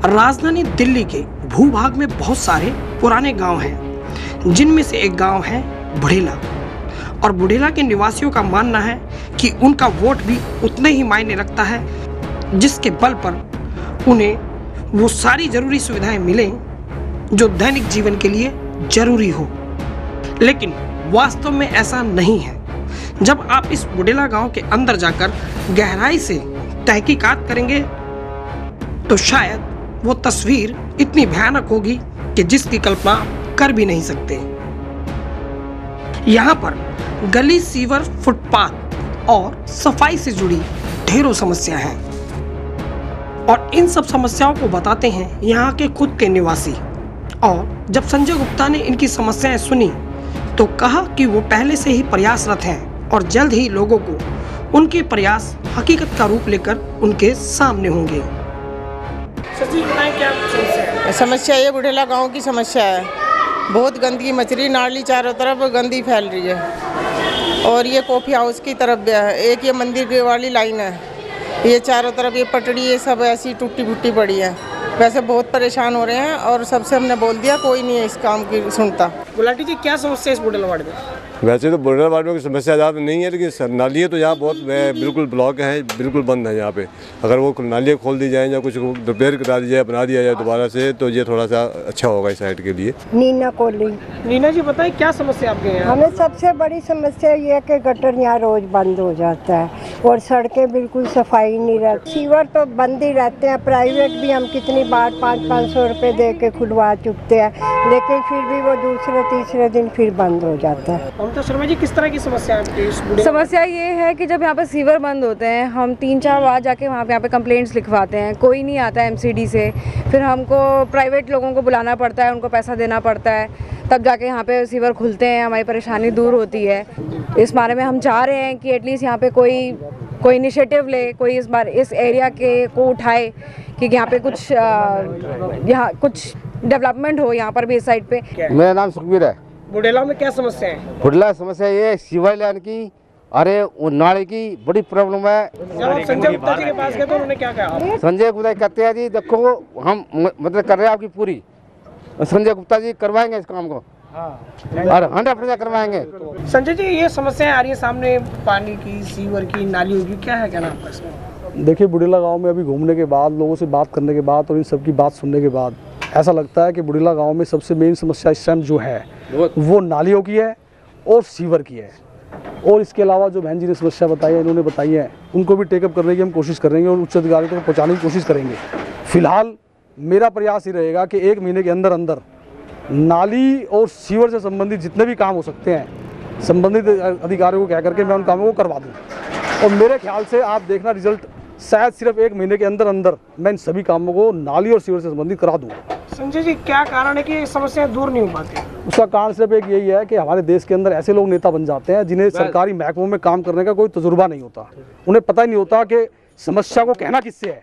राजधानी दिल्ली के भूभाग में बहुत सारे पुराने गांव हैं, जिनमें से एक गांव है बुढ़ेला। और बुढ़ेला के निवासियों का मानना है कि उनका वोट भी उतने ही मायने रखता है, जिसके बल पर उन्हें वो सारी जरूरी सुविधाएं मिलें जो दैनिक जीवन के लिए जरूरी हो। लेकिन वास्तव में ऐसा नहीं है। जब आप इस बुढ़ेला गांव के अंदर जाकर गहराई से तहकीकात करेंगे तो शायद वो तस्वीर इतनी भयानक होगी कि जिसकी कल्पना कर भी नहीं सकते। यहाँ पर गली, सीवर, फुटपाथ और सफाई से जुड़ी ढेरों समस्या हैं और इन सब समस्याओं को बताते हैं यहाँ के खुद के निवासी। और जब संजय गुप्ता ने इनकी समस्याएं सुनी तो कहा कि वो पहले से ही प्रयासरत हैं और जल्द ही लोगों को उनके प्रयास हकीकत का रूप लेकर उनके सामने होंगे। सच्ची बताएं, क्या समस्या है? समस्या ये बुढ़ेला गांव की समस्या है। बहुत गंदगी मच रही, नाली चारों तरफ गंदी फैल रही है। और ये कॉफ़ी हाउस की तरफ भी है, एक ये मंदिर वाली लाइन है, ये चारों तरफ ये पटड़ी, ये सब ऐसी टूटी फूटी पड़ी है। वैसे बहुत परेशान हो रहे हैं और सबसे हमने बोल दिया, कोई नहीं है इस काम की सुनता। गुलाटी जी, क्या समस्या है इस बुढ़ेला वार्ड में? वैसे तो बुढ़ेला वार्ड में समस्या ज़्यादा नहीं है, लेकिन नालियाँ तो यहाँ बहुत बिल्कुल ब्लॉक है, बिल्कुल बंद है यहाँ पे। अगर वो नालियाँ खोल दी जाए या कुछ रिपेयर करा दी जाए, बना दिया जाए दोबारा से, तो ये थोड़ा सा अच्छा होगा इस साइड के लिए। नीना कोहली। नीना जी, बताइए क्या समस्या आपके यहाँ? हमें सबसे बड़ी समस्या ये है कि गटर यहाँ रोज बंद हो जाता है और सड़कें बिल्कुल सफाई नहीं रहती। सीवर तो बंद ही रहते हैं। प्राइवेट भी हम कितनी बार 500-500 रुपये दे के खुलवा चुकते हैं, लेकिन फिर भी वो दूसरे तीसरे दिन फिर बंद हो जाता है। ममता शर्मा जी, किस तरह की समस्या है? समस्या ये है कि जब यहाँ पे सीवर बंद होते हैं, हम 3-4 बार जाके वहाँ पे कंप्लेंट्स लिखवाते हैं, कोई नहीं आता है एमसीडी से। फिर हमको प्राइवेट लोगों को बुलाना पड़ता है, उनको पैसा देना पड़ता है, तब जाके यहाँ पे सीवर खुलते हैं, हमारी परेशानी दूर होती है। इस बारे में हम चाह रहे हैं कि एटलीस्ट यहाँ पे कोई इनिशिएटिव ले, कोई इस बार इस एरिया के को उठाए कि यहाँ पे कुछ डेवलपमेंट हो यहाँ पर भी इस साइड पे। मेरा नाम सुखबीर है। बुढ़ेला में क्या समस्या है? बुढ़ेला समस्या ये है, सीवर लाइन की, अरे वो नाले की बड़ी प्रॉब्लम है। जब आप संजय गुप्ता जी के पास गए तो उन्होंने क्या कहा? संजय गुप्ता कहते हैं जी देखो हम मतलब कर रहे हैं आपकी पूरी, संजय गुप्ता जी करवाएंगे इस काम को और 100% करवाएंगे। संजय जी, ये समस्याएं आ रही है सामने, पानी की, सीवर की, नालियों की, क्या है कहना आपका इसमें? देखिए, बुढ़ेला गांव में अभी घूमने के बाद, लोगों से बात करने के बाद और इन सब की बात सुनने के बाद ऐसा लगता है कि बुढ़ेला गांव में सबसे मेन समस्या इस टाइम जो है वो नालियों की है और सीवर की है। और इसके अलावा जो बहन जी ने समस्या बताई है, इन्होंने बताई है, उनको भी टेकअप करने की हम कोशिश करेंगे और उच्च अधिकारियों तक पहुँचाने की कोशिश करेंगे। फिलहाल मेरा प्रयास ये रहेगा कि 1 महीने के अंदर अंदर नाली और सीवर से संबंधित जितने भी काम हो सकते हैं, संबंधित अधिकारियों को कह करके मैं उन कामों को करवा दूँ। और मेरे ख्याल से आप देखना रिजल्ट शायद सिर्फ 1 महीने के अंदर अंदर मैं इन सभी कामों को नाली और सीवर से संबंधित करा दूँगा। संजय जी, क्या कारण है कि समस्याएं दूर नहीं हो पाती? उसका कारण सिर्फ एक यही है कि हमारे देश के अंदर ऐसे लोग नेता बन जाते हैं जिन्हें सरकारी महकमों में काम करने का कोई तजुर्बा नहीं होता। उन्हें पता ही नहीं होता कि समस्या को कहना किससे है।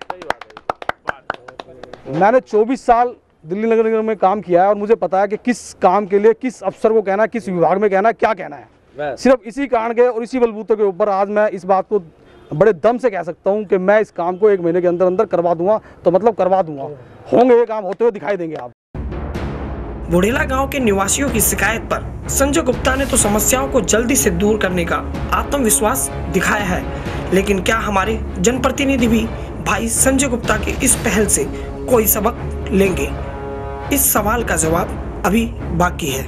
मैंने 24 साल दिल्ली नगर निगम में काम किया है और मुझे पता है कि किस काम के लिए किस अफसर को कहना है, किस विभाग में कहना है, क्या कहना है। सिर्फ इसी कारण के और इसी बलबूते के ऊपर आज मैं इस बात को बड़े दम से कह सकता हूं कि मैं इस काम को 1 महीने के अंदर अंदर करवा दूंगा। तो मतलब करवा दूंगा, होंगे ये काम होते हुए दिखाई देंगे आप। बुढ़ेला गांव के निवासियों की शिकायत पर संजय गुप्ता ने तो समस्याओं को जल्दी से दूर करने का आत्मविश्वास दिखाया है, लेकिन क्या हमारे जनप्रतिनिधि भी भाई संजय गुप्ता के इस पहल से कोई सबक लेंगे? इस सवाल का जवाब अभी बाकी है।